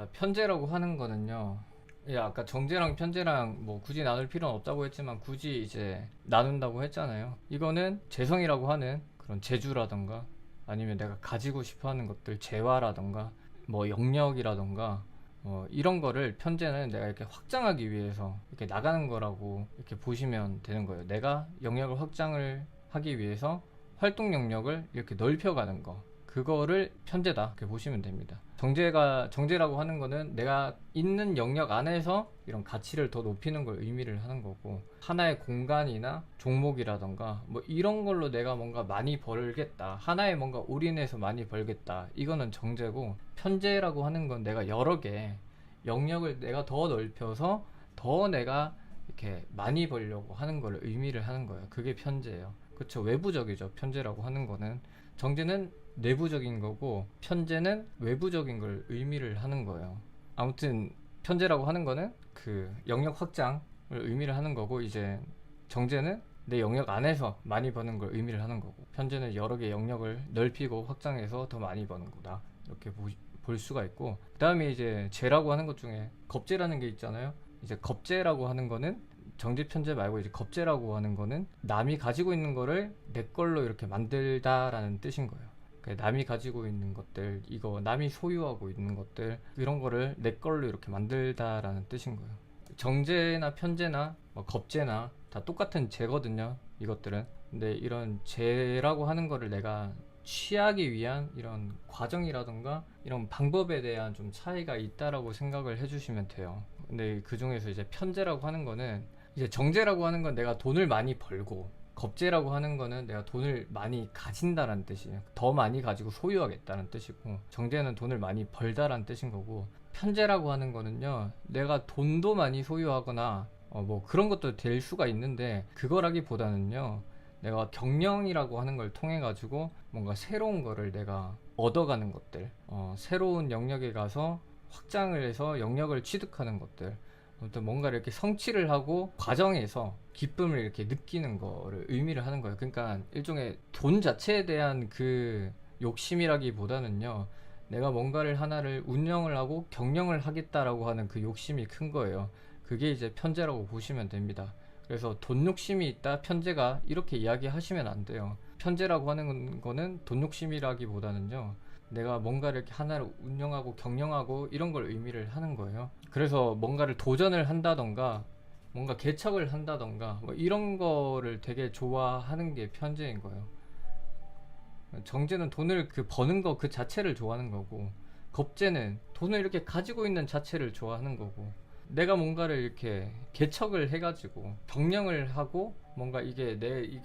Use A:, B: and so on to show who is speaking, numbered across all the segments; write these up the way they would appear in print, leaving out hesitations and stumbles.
A: 자, 편제라고 하는 거는요. 예, 아까 정제랑 편제랑 뭐 굳이 나눌 필요는 없다고 했지만 굳이 이제 나눈다고 했잖아요. 이거는 재성이라고 하는 그런 재주라던가 아니면 내가 가지고 싶어 하는 것들, 재화라던가 뭐 영역이라던가 이런 거를 편제는 내가 이렇게 확장하기 위해서 이렇게 나가는 거라고 이렇게 보시면 되는 거예요. 내가 영역을 확장을 하기 위해서 활동 영역을 이렇게 넓혀가는 거. 그거를 편제다 이렇게 보시면 됩니다. 정제라고 하는 거는 내가 있는 영역 안에서 이런 가치를 더 높이는 걸 의미를 하는 거고, 하나의 공간이나 종목이라던가 뭐 이런 걸로 내가 뭔가 많이 벌겠다, 하나에 뭔가 올인해서 많이 벌겠다, 이거는 정제고, 편제라고 하는 건 내가 여러 개 영역을 내가 더 넓혀서 더 내가 이렇게 많이 벌려고 하는 걸 의미를 하는 거예요. 그게 편제예요. 그쵸, 외부적이죠. 편제라고 하는 거는. 정제는 내부적인 거고 편제는 외부적인 걸 의미를 하는 거예요. 아무튼 편제라고 하는 거는 그 영역 확장을 의미를 하는 거고, 이제 정제는 내 영역 안에서 많이 버는 걸 의미를 하는 거고, 편제는 여러 개 영역을 넓히고 확장해서 더 많이 버는 거다, 이렇게 볼 수가 있고, 그 다음에 이제 제라고 하는 것 중에 겁제라는 게 있잖아요. 이제 겁제라고 하는 거는 정제 편제 말고 이제 겁제라고 하는 거는 남이 가지고 있는 거를 내 걸로 이렇게 만들다라는 뜻인 거예요. 남이 가지고 있는 것들, 이거 남이 소유하고 있는 것들, 이런 거를 내 걸로 이렇게 만들다라는 뜻인 거예요. 정제나 편제나 뭐 겁제나 다 똑같은 제거든요, 이것들은. 근데 이런 제라고 하는 거를 내가 취하기 위한 이런 과정이라던가 이런 방법에 대한 좀 차이가 있다라고 생각을 해주시면 돼요. 근데 그 중에서 이제 편제라고 하는 거는, 이제 정제라고 하는 건 내가 돈을 많이 벌고, 겁제라고 하는 거는 내가 돈을 많이 가진다라는 뜻이에요. 더 많이 가지고 소유하겠다는 뜻이고, 정제는 돈을 많이 벌다라는 뜻인 거고, 편제라고 하는 거는요, 내가 돈도 많이 소유하거나 뭐 그런 것도 될 수가 있는데, 그거라기보다는요, 내가 경영이라고 하는 걸 통해 가지고 뭔가 새로운 거를 내가 얻어가는 것들, 새로운 영역에 가서 확장을 해서 영역을 취득하는 것들, 아무튼 뭔가 이렇게 성취를 하고 과정에서 기쁨을 이렇게 느끼는 거를 의미를 하는 거예요. 그러니까 일종의 돈 자체에 대한 그 욕심이라기보다는요, 내가 뭔가를 하나를 운영을 하고 경영을 하겠다라고 하는 그 욕심이 큰 거예요. 그게 이제 편제라고 보시면 됩니다. 그래서 돈 욕심이 있다 편제가, 이렇게 이야기하시면 안 돼요. 편제라고 하는 거는 돈 욕심이라기보다는요, 내가 뭔가를 이렇게 하나를 운영하고 경영하고 이런 걸 의미를 하는 거예요. 그래서 뭔가를 도전을 한다던가 뭔가 개척을 한다던가 뭐 이런 거를 되게 좋아하는 게 편제인 거예요. 정제는 돈을 그 버는 거 그 자체를 좋아하는 거고, 겁제는 돈을 이렇게 가지고 있는 자체를 좋아하는 거고, 내가 뭔가를 이렇게 개척을 해가지고 경영을 하고 뭔가 이게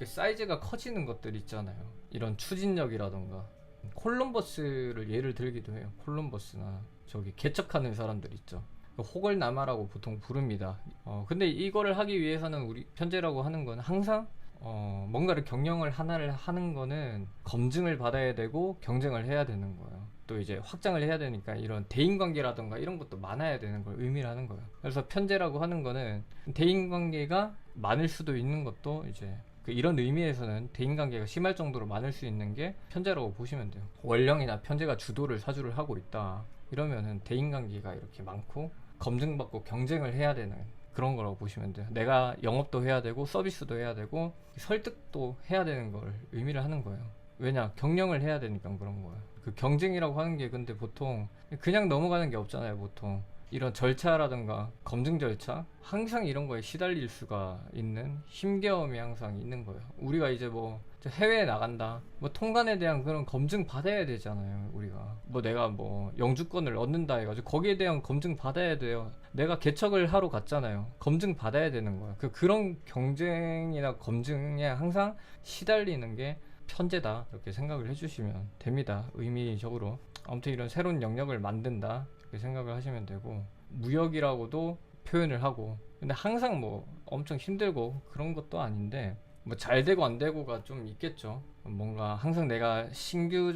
A: 사이즈가 커지는 것들 있잖아요. 이런 추진력이라던가, 콜럼버스를 예를 들기도 해요. 콜럼버스나 저기 개척하는 사람들 있죠. 호걸나마라고 보통 부릅니다. 근데 이거를 하기 위해서는 우리 편제라고 하는 건 항상 뭔가를 경영을 하나를 하는 거는 검증을 받아야 되고 경쟁을 해야 되는 거예요. 또 이제 확장을 해야 되니까 이런 대인관계라던가 이런 것도 많아야 되는 걸 의미를 하는 거예요. 그래서 편제라고 하는 거는 대인관계가 많을 수도 있는 것도 이제 이런 의미에서는 대인관계가 심할 정도로 많을 수 있는 게 편제라고 보시면 돼요. 원령이나 편제가 주도를 사주를 하고 있다, 이러면은 대인관계가 이렇게 많고 검증받고 경쟁을 해야 되는 그런 거라고 보시면 돼요. 내가 영업도 해야 되고 서비스도 해야 되고 설득도 해야 되는 걸 의미를 하는 거예요. 왜냐, 경영을 해야 되니까 그런 거예요. 그 경쟁이라고 하는 게 근데 보통 그냥 넘어가는 게 없잖아요. 보통 이런 절차라든가 검증 절차, 항상 이런 거에 시달릴 수가 있는 힘겨움이 항상 있는 거예요. 우리가 이제 뭐 해외에 나간다, 뭐 통관에 대한 그런 검증 받아야 되잖아요. 우리가 뭐 내가 뭐 영주권을 얻는다 해가지고 거기에 대한 검증 받아야 돼요. 내가 개척을 하러 갔잖아요. 검증 받아야 되는 거야. 그런 경쟁이나 검증에 항상 시달리는 게 편제다, 이렇게 생각을 해주시면 됩니다. 의미적으로. 아무튼 이런 새로운 영역을 만든다, 이렇게 생각을 하시면 되고, 무역이라고도 표현을 하고, 근데 항상 뭐 엄청 힘들고 그런 것도 아닌데, 뭐 잘 되고 안 되고가 좀 있겠죠. 뭔가 항상 내가 신규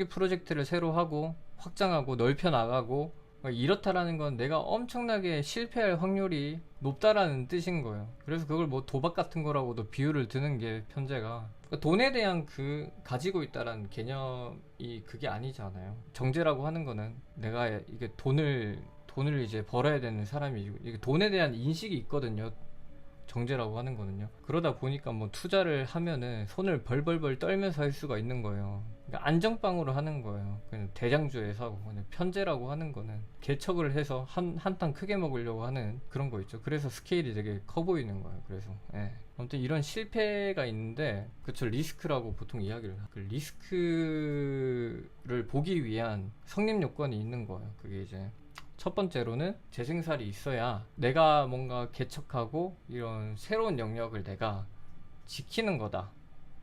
A: 프로젝트를 새로 하고 확장하고 넓혀 나가고 이렇다라는 건 내가 엄청나게 실패할 확률이 높다라는 뜻인 거예요. 그래서 그걸 뭐 도박 같은 거라고도 비유를 드는 게 편제가, 그러니까 돈에 대한 그 가지고 있다라는 개념이 그게 아니잖아요. 정제라고 하는 거는 내가 이게 돈을 이제 벌어야 되는 사람이고, 이게 돈에 대한 인식이 있거든요. 정제라고 하는 거는요. 그러다 보니까 뭐 투자를 하면은 손을 벌벌벌 떨면서 할 수가 있는 거예요. 그러니까 안정빵으로 하는 거예요. 그냥 대장주에 사고. 그냥 편제라고 하는 거는 개척을 해서 한 탕 크게 먹으려고 하는 그런 거 있죠. 그래서 스케일이 되게 커 보이는 거예요. 그래서 아무튼 이런 실패가 있는데, 그쵸, 리스크라고 보통 이야기를 그 리스크를 보기 위한 성립 요건이 있는 거예요. 그게 이제 첫 번째로는 재생살이 있어야 내가 뭔가 개척하고 이런 새로운 영역을 내가 지키는 거다,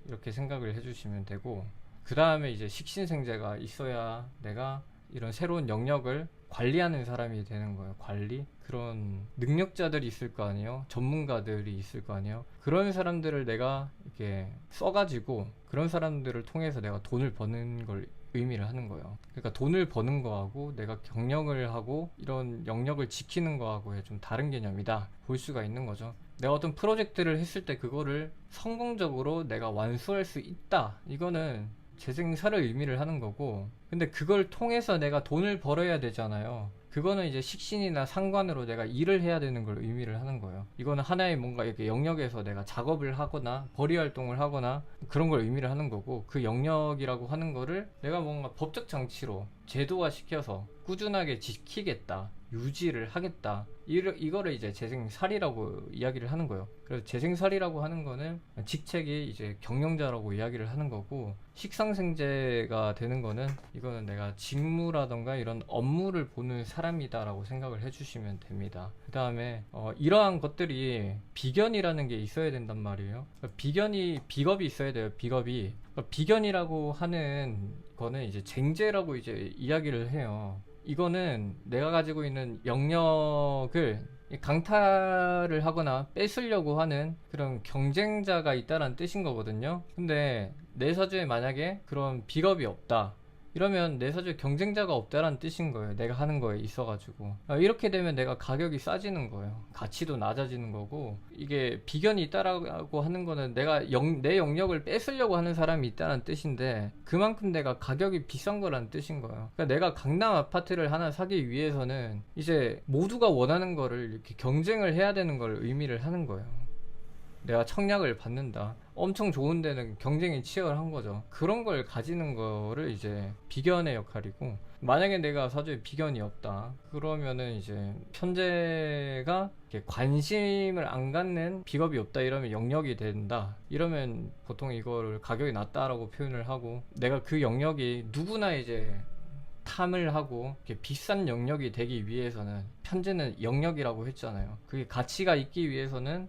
A: 이렇게 생각을 해주시면 되고, 그 다음에 이제 식신생재가 있어야 내가 이런 새로운 영역을 관리하는 사람이 되는 거예요. 관리? 그런 능력자들이 있을 거 아니에요. 전문가들이 있을 거 아니에요. 그런 사람들을 내가 이렇게 써가지고 그런 사람들을 통해서 내가 돈을 버는 걸 의미를 하는 거예요. 그러니까 돈을 버는 거하고 내가 경영을 하고 이런 영역을 지키는 거하고의 좀 다른 개념이다 볼 수가 있는 거죠. 내가 어떤 프로젝트를 했을 때 그거를 성공적으로 내가 완수할 수 있다, 이거는 재생사를 의미를 하는 거고, 근데 그걸 통해서 내가 돈을 벌어야 되잖아요. 그거는 이제 식신이나 상관으로 내가 일을 해야 되는 걸 의미를 하는 거예요. 이거는 하나의 뭔가 이렇게 영역에서 내가 작업을 하거나 벌이 활동을 하거나 그런 걸 의미를 하는 거고, 그 영역이라고 하는 거를 내가 뭔가 법적 장치로 제도화 시켜서 꾸준하게 지키겠다, 유지를 하겠다, 이거를 이제 재생살이라고 이야기를 하는 거예요. 그래서 재생살이라고 하는 거는 직책이 이제 경영자라고 이야기를 하는 거고, 식상생재가 되는 거는 이거는 내가 직무라던가 이런 업무를 보는 사람이다 라고 생각을 해주시면 됩니다. 그 다음에 이러한 것들이 비견이라는 게 있어야 된단 말이에요. 비겁이 있어야 돼요. 비겁이. 비견이라고 하는 거는 이제 쟁제라고 이제 이야기를 해요. 이거는 내가 가지고 있는 영역을 강탈을 하거나 뺏으려고 하는 그런 경쟁자가 있다는 뜻인 거거든요. 근데 내 사주에 만약에 그런 비겁이 없다, 이러면 내 사주에 경쟁자가 없다라는 뜻인 거예요. 내가 하는 거에 있어가지고. 이렇게 되면 내가 가격이 싸지는 거예요. 가치도 낮아지는 거고, 이게 비견이 있다라고 하는 거는 내가 내 영역을 뺏으려고 하는 사람이 있다는 뜻인데, 그만큼 내가 가격이 비싼 거라는 뜻인 거예요. 그러니까 내가 강남 아파트를 하나 사기 위해서는 이제 모두가 원하는 거를 이렇게 경쟁을 해야 되는 걸 의미를 하는 거예요. 내가 청약을 받는다, 엄청 좋은 데는 경쟁이 치열한 거죠. 그런 걸 가지는 거를 이제 비견의 역할이고, 만약에 내가 사주에 비견이 없다, 그러면은 이제 편제가 이렇게 관심을 안 갖는 비겁이 없다, 이러면 영역이 된다, 이러면 보통 이거를 가격이 낮다라고 표현을 하고, 내가 그 영역이 누구나 이제 탐을 하고 이렇게 비싼 영역이 되기 위해서는, 편제는 영역이라고 했잖아요. 그게 가치가 있기 위해서는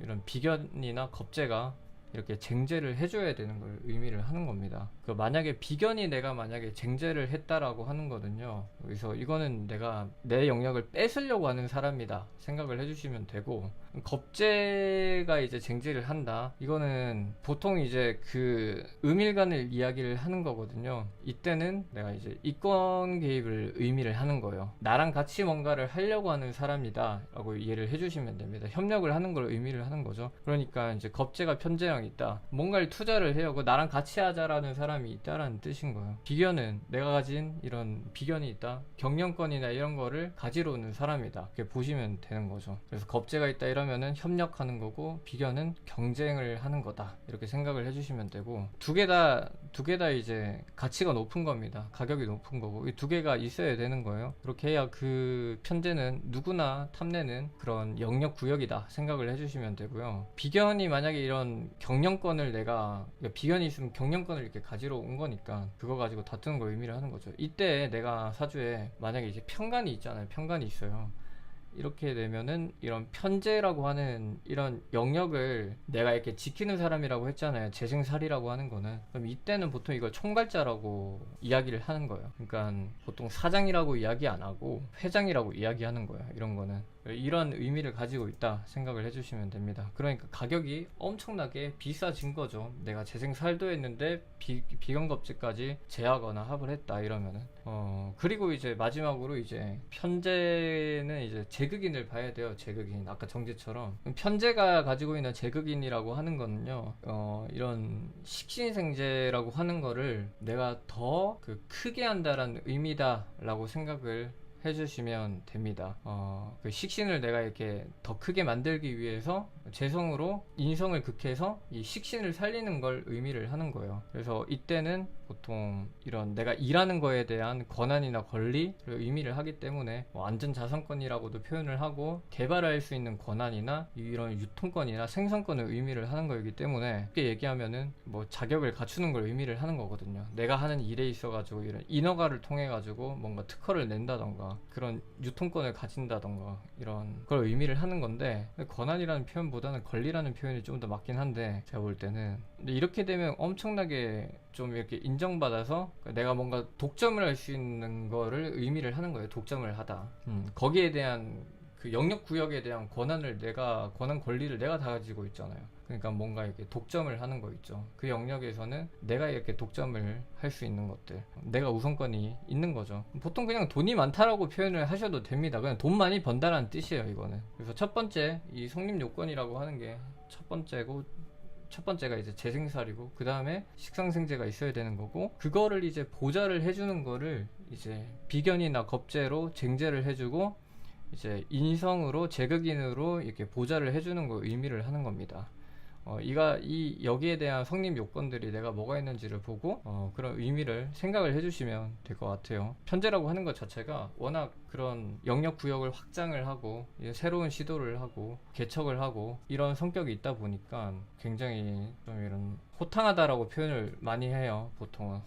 A: 이런 비견이나 겁재가 이렇게 쟁제를 해줘야 되는 걸 의미를 하는 겁니다. 만약에 비견이 내가 만약에 쟁제를 했다라고 하는 거는요, 그래서 이거는 내가 내 영역을 뺏으려고 하는 사람이다 생각을 해주시면 되고, 겁재가 이제 쟁제를 한다, 이거는 보통 이제 그 음일간을 이야기를 하는 거거든요. 이때는 내가 이제 이권 개입을 의미를 하는 거예요. 나랑 같이 뭔가를 하려고 하는 사람이다 라고 이해를 해주시면 됩니다. 협력을 하는 걸 의미를 하는 거죠. 그러니까 이제 겁재가 편제랑 있다, 뭔가를 투자를 해요. 나랑 같이 하자라는 사람이 있다라는 뜻인 거예요. 비견은 내가 가진 이런 비견이 있다, 경영권이나 이런 거를 가지러 오는 사람이다, 이렇게 보시면 되는 거죠. 그래서 겁재가 있다 이러면은 협력하는 거고, 비견은 경쟁을 하는 거다, 이렇게 생각을 해주시면 되고, 두 개 다 이제 가치가 높은 겁니다. 가격이 높은 거고, 이 두 개가 있어야 되는 거예요. 그렇게 해야 그 편제는 누구나 탐내는 그런 영역 구역이다 생각을 해주시면 되고요. 비견이 만약에 이런 경영권을 내가, 비견이 있으면 경영권을 이렇게 가지러 온 거니까 그거 가지고 다투는 걸 의미를 하는 거죠. 이때 내가 사주에 만약에 이제 편관이 있잖아요. 편관이 있어요. 이렇게 되면은 이런 편제라고 하는 이런 영역을 내가 이렇게 지키는 사람이라고 했잖아요. 재생살이라고 하는 거는. 그럼 이때는 보통 이걸 총괄자라고 이야기를 하는 거예요. 그러니까 보통 사장이라고 이야기 안 하고 회장이라고 이야기하는 거예요. 이런 거는 이런 의미를 가지고 있다 생각을 해주시면 됩니다. 그러니까 가격이 엄청나게 비싸진 거죠. 내가 재생살도 했는데 비건겁제까지 제하거나 합을 했다 이러면은. 그리고 이제 마지막으로 이제 편제는 이제 제극인을 봐야 돼요. 제극인. 아까 정제처럼. 편제가 가지고 있는 제극인이라고 하는 거는요, 이런 식신생제라고 하는 거를 내가 더 그 크게 한다라는 의미다라고 생각을 해주시면 됩니다. 그 식신을 내가 이렇게 더 크게 만들기 위해서 재성으로 인성을 극해서 이 식신을 살리는 걸 의미를 하는 거예요. 그래서 이때는 보통 이런 내가 일하는 거에 대한 권한이나 권리를 의미를 하기 때문에 뭐 안전자산권이라고도 표현을 하고 개발할 수 있는 권한이나 이런 유통권이나 생산권을 의미를 하는 거이기 때문에 쉽게 얘기하면은 뭐 자격을 갖추는 걸 의미를 하는 거거든요. 내가 하는 일에 있어가지고 이런 인허가를 통해 가지고 뭔가 특허를 낸다던가 그런 유통권을 가진다던가 이런 걸 의미를 하는 건데, 권한이라는 표현보다는 권리라는 표현이 좀 더 맞긴 한데 제가 볼 때는. 근데 이렇게 되면 엄청나게 좀 이렇게 인정받아서 내가 뭔가 독점을 할 수 있는 거를 의미를 하는 거예요. 독점을 하다. 거기에 대한 그 영역 구역에 대한 권한 권리를 내가 다 가지고 있잖아요. 그러니까 뭔가 이렇게 독점을 하는 거 있죠. 그 영역에서는 내가 이렇게 독점을 할 수 있는 것들, 내가 우선권이 있는 거죠. 보통 그냥 돈이 많다라고 표현을 하셔도 됩니다. 그냥 돈 많이 번다라는 뜻이에요, 이거는. 그래서 첫 번째, 이 성립 요건이라고 하는 게 첫 번째고, 첫 번째가 이제 재생살이고, 그 다음에 식상생제가 있어야 되는 거고, 그거를 이제 보좌를 해주는 거를 이제 비견이나 겁제로 쟁제를 해주고, 이제 인성으로 제극인으로 이렇게 보좌를 해주는 거 의미를 하는 겁니다. 여기에 대한 성립 요건들이 내가 뭐가 있는지를 보고 그런 의미를 생각을 해주시면 될 것 같아요. 편제라고 하는 것 자체가 워낙 그런 영역 구역을 확장을 하고 새로운 시도를 하고 개척을 하고 이런 성격이 있다 보니까 굉장히 좀 이런 호탕하다라고 표현을 많이 해요. 보통은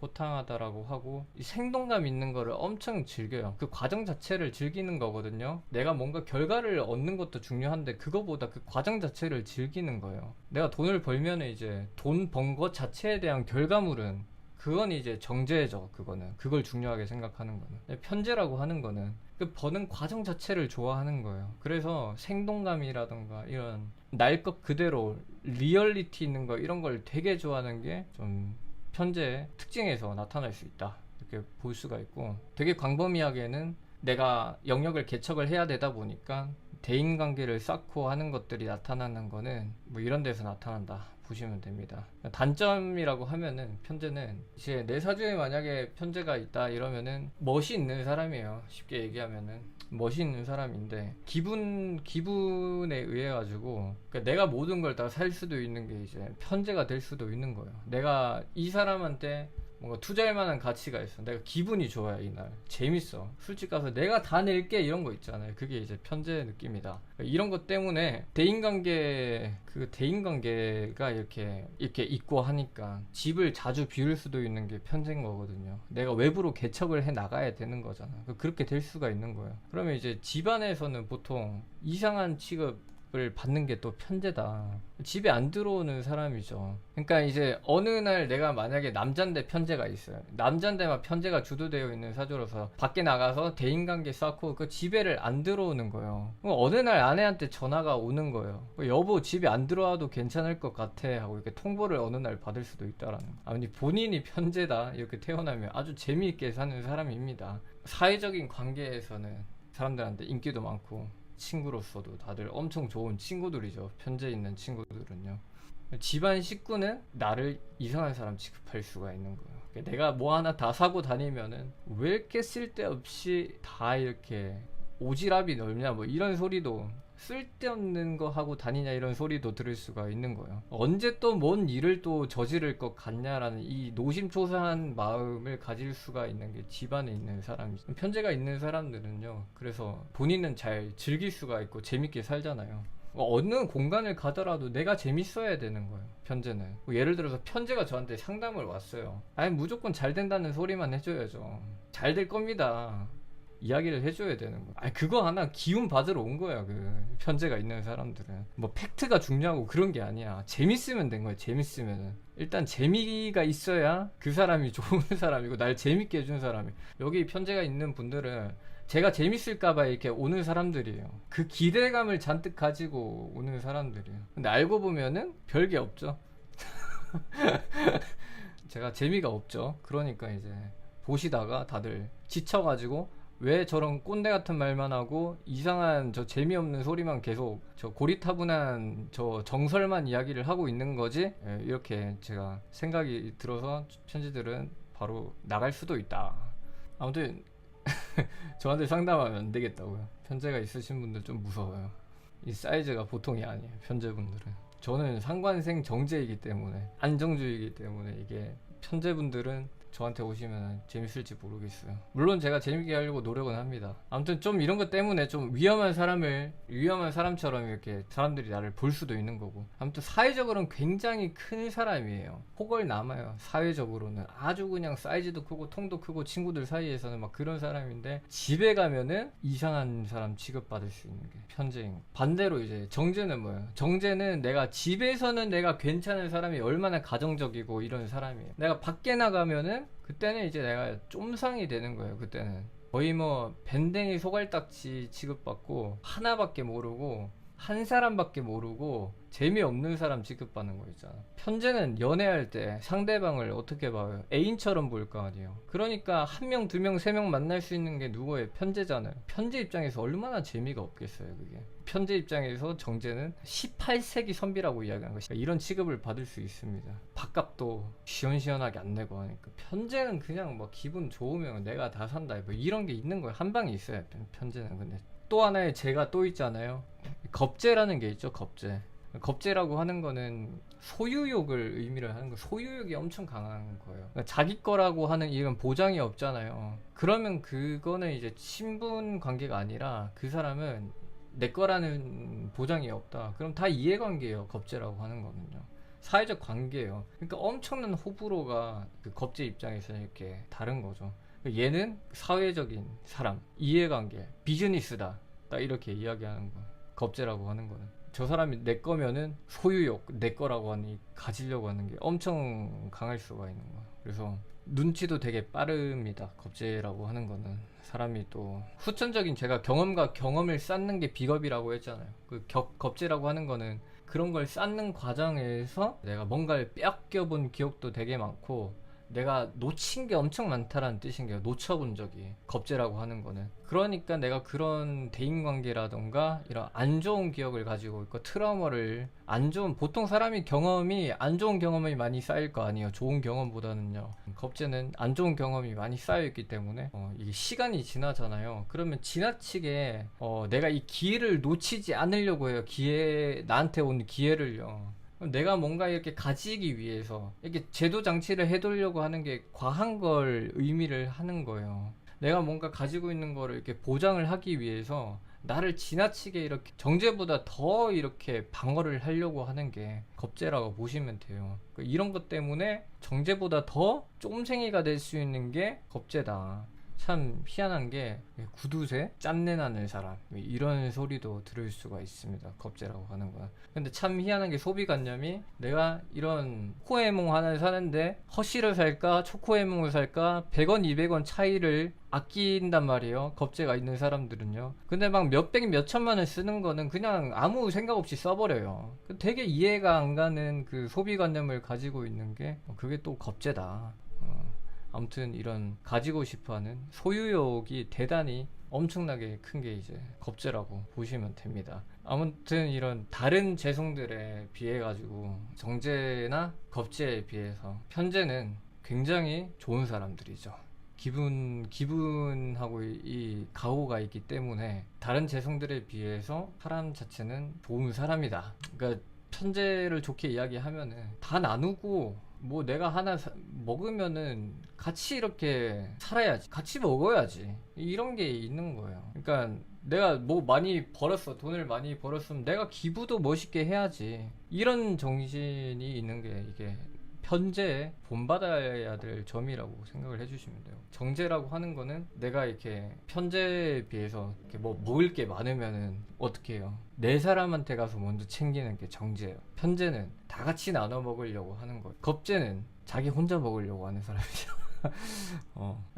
A: 호탕하다라고 하고, 이 생동감 있는 거를 엄청 즐겨요. 그 과정 자체를 즐기는 거거든요. 내가 뭔가 결과를 얻는 것도 중요한데 그거보다 그 과정 자체를 즐기는 거예요. 내가 돈을 벌면 이제 돈 번 것 자체에 대한 결과물은 그건 이제 정제죠. 그걸 중요하게 생각하는 거는. 편제라고 하는 거는 그 버는 과정 자체를 좋아하는 거예요. 그래서 생동감이라던가 이런 날 것 그대로 리얼리티 있는 거 이런 걸 되게 좋아하는 게 좀 편제의 특징에서 나타날 수 있다, 이렇게 볼 수가 있고, 되게 광범위하게는 내가 영역을 개척을 해야 되다 보니까 대인관계를 쌓고 하는 것들이 나타나는 거는 뭐 이런 데서 나타난다 보시면 됩니다. 단점이라고 하면은 편제는 이제 내 사주에 만약에 편제가 있다 이러면은 멋이 있는 사람이에요. 쉽게 얘기하면은 멋이 있는 사람인데 기분에 의해 가지고 그러니까 내가 모든 걸 다 살 수도 있는 게 이제 편제가 될 수도 있는 거예요. 내가 이 사람한테 뭔가 투자할 만한 가치가 있어. 내가 기분이 좋아요, 이날. 재밌어. 술집 가서 내가 다 낼게 이런 거 있잖아요. 그게 이제 편제 느낌이다. 이런 것 때문에 대인관계가 이렇게 있고 하니까 집을 자주 비울 수도 있는 게 편제인 거거든요. 내가 외부로 개척을 해 나가야 되는 거잖아. 그렇게 될 수가 있는 거예요. 그러면 이제 집안에서는 보통 이상한 취급을 받는 게 또 편제다. 집에 안 들어오는 사람이죠. 그러니까 이제 어느 날 내가 만약에 남잔데 편제가 있어요. 남잔데만 편제가 주도되어 있는 사주로서 밖에 나가서 대인관계 쌓고 그 집에를 안 들어오는 거예요. 어느 날 아내한테 전화가 오는 거예요. 여보 집에 안 들어와도 괜찮을 것 같아 하고 이렇게 통보를 어느 날 받을 수도 있다라는 거. 아니 본인이 편제다 이렇게 태어나면 아주 재미있게 사는 사람입니다. 사회적인 관계에서는 사람들한테 인기도 많고 친구로서도 다들 엄청 좋은 친구들이죠. 편제 있는 친구들은요. 집안 식구는 나를 이상한 사람 취급할 수가 있는 거예요. 그러니까 내가 뭐 하나 다 사고 다니면은 왜 이렇게 쓸데없이 다 이렇게 오지랖이 넓냐 뭐 이런 소리도, 쓸데없는 거 하고 다니냐 이런 소리도 들을 수가 있는 거예요. 언제 또 뭔 일을 또 저지를 것 같냐라는 이 노심초사한 마음을 가질 수가 있는 게 집안에 있는 사람이죠. 편제가 있는 사람들은요, 그래서 본인은 잘 즐길 수가 있고 재밌게 살잖아요. 어느 공간을 가더라도 내가 재밌어야 되는 거예요. 편제는 뭐 예를 들어서 편제가 저한테 상담을 왔어요. 아니 무조건 잘 된다는 소리만 해줘야죠. 잘 될 겁니다 이야기를 해줘야 되는 거야. 아니 그거 하나 기운 받으러 온 거야. 그 편제가 있는 사람들은 뭐 팩트가 중요하고 그런 게 아니야. 재밌으면 된 거야. 재밌으면은 일단 재미가 있어야 그 사람이 좋은 사람이고 날 재밌게 해준 사람이. 여기 편제가 있는 분들은 제가 재밌을까봐 이렇게 오는 사람들이에요. 그 기대감을 잔뜩 가지고 오는 사람들이에요. 근데 알고 보면은 별게 없죠. 제가 재미가 없죠. 그러니까 이제 보시다가 다들 지쳐가지고 왜 저런 꼰대 같은 말만 하고 이상한 저 재미없는 소리만 계속 저 고리타분한 저 정설만 이야기를 하고 있는 거지? 예, 이렇게 제가 생각이 들어서 편지들은 바로 나갈 수도 있다. 아무튼 저한테 상담하면 안 되겠다고요. 편제가 있으신 분들 좀 무서워요. 이 사이즈가 보통이 아니에요. 편제분들은. 저는 상관생 정제이기 때문에, 안정주의이기 때문에, 이게 편제분들은 저한테 오시면 재밌을지 모르겠어요. 물론 제가 재밌게 하려고 노력은 합니다. 아무튼 좀 이런 것 때문에 좀 위험한 사람처럼 이렇게 사람들이 나를 볼 수도 있는 거고. 아무튼 사회적으로는 굉장히 큰 사람이에요. 폭을 남아요. 사회적으로는 아주 그냥 사이즈도 크고 통도 크고 친구들 사이에서는 막 그런 사람인데, 집에 가면은 이상한 사람 취급받을 수 있는 게 편제인 거. 반대로 이제 정제는 뭐예요? 정제는 내가 집에서는 내가 괜찮은 사람이 얼마나 가정적이고 이런 사람이에요. 내가 밖에 나가면은 그때는 이제 내가 쫌상이 되는 거예요. 그때는 거의 뭐 밴댕이 소갈딱지 취급받고, 하나밖에 모르고 한 사람밖에 모르고 재미없는 사람 취급받는 거 있잖아. 편제는 연애할 때 상대방을 어떻게 봐요? 애인처럼 볼 거 아니에요. 그러니까 한 명, 두 명, 세 명 만날 수 있는 게 누구예요? 편제잖아요. 편제 입장에서 얼마나 재미가 없겠어요, 그게. 편제 입장에서 정제는 18세기 선비라고 이야기하는 것이니까 이런 취급을 받을 수 있습니다. 밥값도 시원시원하게 안 내고 하니까. 편제는 그냥 뭐 기분 좋으면 내가 다 산다, 뭐 이런 게 있는 거예요. 한 방에 있어요, 편제는. 근데 또 하나의 제가 또 있잖아요. 겁제라는 게 있죠. 겁제. 겁제라고 하는 거는 소유욕을 의미를 하는 거. 소유욕이 엄청 강한 거예요. 그러니까 자기 거라고 하는 이런 보장이 없잖아요. 그러면 그거는 이제 친분 관계가 아니라 그 사람은 내 거라는 보장이 없다. 그럼 다 이해관계예요. 겁제라고 하는 거는요. 사회적 관계예요. 그러니까 엄청난 호불호가 그 겁제 입장에서 이렇게 다른 거죠. 얘는 사회적인 사람, 이해관계, 비즈니스다. 딱 이렇게 이야기하는 거. 겁제라고 하는 거는. 저 사람이 내 거면은 소유욕, 내 거라고 하니 가지려고 하는 게 엄청 강할 수가 있는 거예요. 그래서 눈치도 되게 빠릅니다. 겁제라고 하는 거는. 사람이 또 후천적인, 제가 경험과 경험을 쌓는 게 비겁이라고 했잖아요. 그 겁제라고 하는 거는 그런 걸 쌓는 과정에서 내가 뭔가를 뺏겨본 기억도 되게 많고, 내가 놓친 게 엄청 많다라는 뜻인 게요. 놓쳐본 적이. 겁제라고 하는 거는. 그러니까 내가 그런 대인관계라던가 이런 안 좋은 기억을 가지고 있고, 트라우마를, 보통 사람이 경험이 안 좋은 경험이 많이 쌓일 거 아니에요. 좋은 경험보다는요. 겁제는 안 좋은 경험이 많이 쌓여있기 때문에 이게 시간이 지나잖아요. 그러면 지나치게 내가 이 기회를 놓치지 않으려고 해요. 나한테 온 기회를요. 내가 뭔가 이렇게 가지기 위해서 이렇게 제도 장치를 해두려고 하는 게 과한 걸 의미를 하는 거예요. 내가 뭔가 가지고 있는 거를 이렇게 보장을 하기 위해서 나를 지나치게 이렇게 정제보다 더 이렇게 방어를 하려고 하는 게 겁제라고 보시면 돼요. 이런 것 때문에 정제보다 더 쫌생이가 될 수 있는 게 겁제다. 참 희한한 게 구두쇠 짠내 나는 사람 이런 소리도 들을 수가 있습니다. 겁제라고 하는 거야. 근데 참 희한한 게 소비관념이, 내가 이런 코에몽 하나를 사는데 허쉬를 살까 초코에몽을 살까 100원 200원 차이를 아낀단 말이에요. 겁제가 있는 사람들은요. 근데 막 몇백 몇천만 원 쓰는 거는 그냥 아무 생각 없이 써버려요. 되게 이해가 안 가는 그 소비관념을 가지고 있는 게 그게 또 겁제다. 아무튼 이런 가지고 싶어하는 소유욕이 대단히 엄청나게 큰 게 이제 겁제라고 보시면 됩니다. 아무튼 이런 다른 재성들에 비해 가지고 정제나 겁제에 비해서 편제는 굉장히 좋은 사람들이죠. 기분하고 이 가오가 있기 때문에 다른 재성들에 비해서 사람 자체는 좋은 사람이다. 그러니까 편제를 좋게 이야기하면은 다 나누고, 뭐 내가 하나 먹으면은 같이 이렇게 살아야지, 같이 먹어야지, 이런 게 있는 거예요. 그러니까 내가 뭐 많이 벌었어, 돈을 많이 벌었으면 내가 기부도 멋있게 해야지, 이런 정신이 있는 게 이게 편제에 본받아야 될 점이라고 생각을 해주시면 돼요. 정제라고 하는 거는 내가 이렇게 편제에 비해서 이렇게 뭐 먹을 게 많으면은 어떻게 해요? 네 사람한테 가서 먼저 챙기는 게 정제예요. 편제는 다 같이 나눠 먹으려고 하는 거예요. 겁제는 자기 혼자 먹으려고 하는 사람이죠.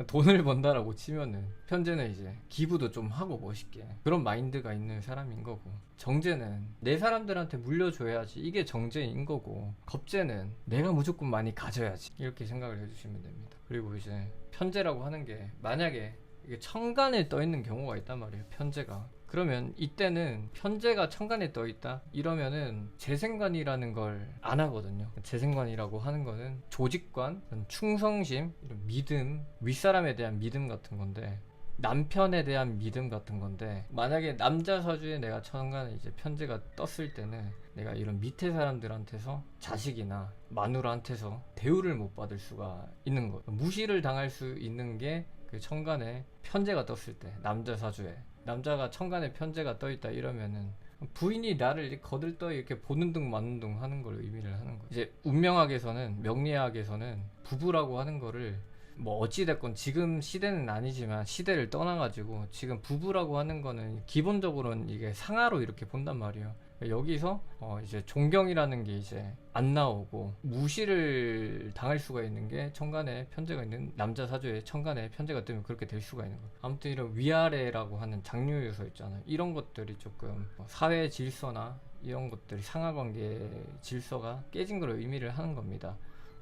A: 돈을 번다라고 치면은 편제는 이제 기부도 좀 하고 멋있게 그런 마인드가 있는 사람인 거고, 정제는 내 사람들한테 물려줘야지 이게 정제인 거고, 겁제는 내가 무조건 많이 가져야지 이렇게 생각을 해주시면 됩니다. 그리고 이제 편제라고 하는 게 만약에 이게 천간에 떠 있는 경우가 있단 말이에요. 편제가. 그러면 이때는 편제가 천간에 떠 있다 이러면은 재생관이라는 걸 안 하거든요. 재생관이라고 하는 거는 조직관, 충성심, 이런 믿음, 윗사람에 대한 믿음 같은 건데, 남편에 대한 믿음 같은 건데, 만약에 남자 사주에 내가 천간에 이제 편제가 떴을 때는 내가 이런 밑에 사람들한테서, 자식이나 마누라한테서 대우를 못 받을 수가 있는 거예요. 무시를 당할 수 있는 게 그 천간에 편제가 떴을 때, 남자 사주에 남자가 천간에 편제가 떠 있다 이러면은 부인이 나를 이렇게 거들떠 이렇게 보는 둥 마는 둥 하는 걸 의미를 하는 거예요. 이제 운명학에서는, 명리학에서는 부부라고 하는 거를 뭐 어찌됐건 지금 시대는 아니지만 시대를 떠나가지고 지금 부부라고 하는 거는 기본적으로는 이게 상하로 이렇게 본단 말이에요. 여기서 이제 존경이라는 게 이제 안 나오고 무시를 당할 수가 있는 게 천간에 편제가 있는 남자 사주에 천간에 편제가 뜨면 그렇게 될 수가 있는 거예요. 아무튼 이런 위아래라고 하는 장류 요소 있잖아요. 이런 것들이 조금 사회 질서나 이런 것들이, 상하관계 질서가 깨진 걸 의미를 하는 겁니다.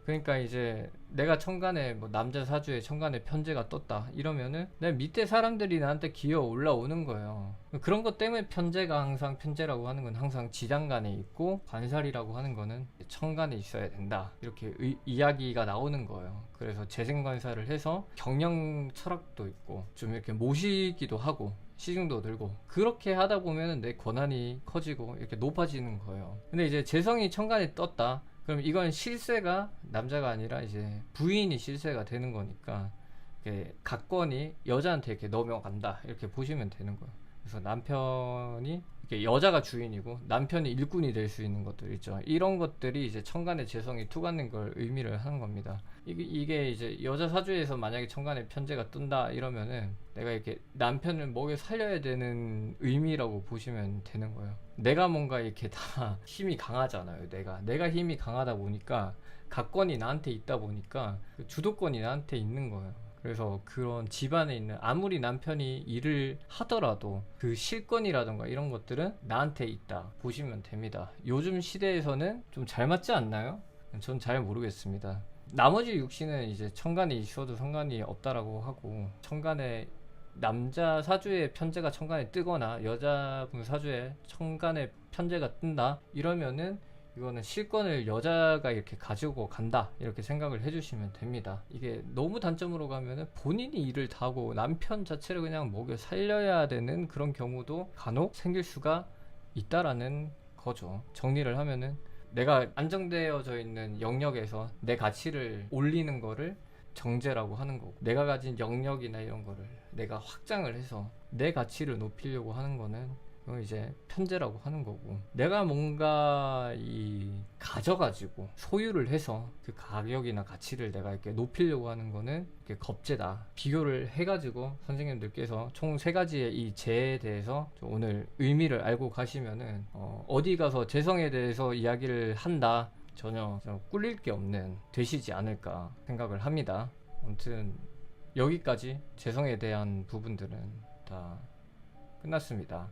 A: 그러니까 이제 내가 천간에 뭐 남자 사주에 천간에 편제가 떴다 이러면은 내 밑에 사람들이 나한테 기어 올라오는 거예요. 그런 것 때문에 편제가, 항상 편제라고 하는 건 항상 지장간에 있고, 관살이라고 하는 거는 천간에 있어야 된다 이렇게 이야기가 나오는 거예요. 그래서 재생관살을 해서 경영 철학도 있고 좀 이렇게 모시기도 하고 시중도 들고 그렇게 하다 보면 내 권한이 커지고 이렇게 높아지는 거예요. 근데 이제 재성이 천간에 떴다 그럼 이건 실세가 남자가 아니라 이제 부인이 실세가 되는 거니까, 각권이 여자한테 이렇게 넘어간다 이렇게 보시면 되는 거예요. 그래서 남편이 이렇게 여자가 주인이고 남편이 일꾼이 될 수 있는 것들 있죠. 이런 것들이 이제 천간에 재성이 투과된 걸 의미를 하는 겁니다. 이게 이제 여자 사주에서 만약에 천간에 편제가 뜬다 이러면은 내가 이렇게 남편을 먹여 살려야 되는 의미라고 보시면 되는 거예요. 내가 뭔가 이렇게 다 힘이 강하잖아요. 내가 힘이 강하다 보니까, 각권이 나한테 있다 보니까 주도권이 나한테 있는 거예요. 그래서 그런 집안에 있는, 아무리 남편이 일을 하더라도 그 실권이라던가 이런 것들은 나한테 있다 보시면 됩니다. 요즘 시대에서는 좀 잘 맞지 않나요? 전 잘 모르겠습니다. 나머지 육신은 이제 천간이 있어도 상관이 없다라고 하고, 천간에 남자 사주에 편제가 천간에 뜨거나 여자분 사주에 천간에 편제가 뜬다 이러면은 이거는 실권을 여자가 이렇게 가지고 간다 이렇게 생각을 해주시면 됩니다. 이게 너무 단점으로 가면은 본인이 일을 다 하고 남편 자체를 그냥 먹여 살려야 되는 그런 경우도 간혹 생길 수가 있다라는 거죠. 정리를 하면은 내가 안정되어져 있는 영역에서 내 가치를 올리는 거를 정제라고 하는 거고, 내가 가진 영역이나 이런 거를 내가 확장을 해서 내 가치를 높이려고 하는 거는 이제 편제라고 하는 거고, 내가 뭔가 가져가지고 소유를 해서 그 가격이나 가치를 내가 이렇게 높이려고 하는 거는 이렇게 겁제다. 비교를 해가지고 선생님들께서 총 3가지의 이 재에 대해서 오늘 의미를 알고 가시면은 어디 가서 재성에 대해서 이야기를 한다 전혀 꿀릴 게 없는 되시지 않을까 생각을 합니다. 아무튼 여기까지 재성에 대한 부분들은 다 끝났습니다.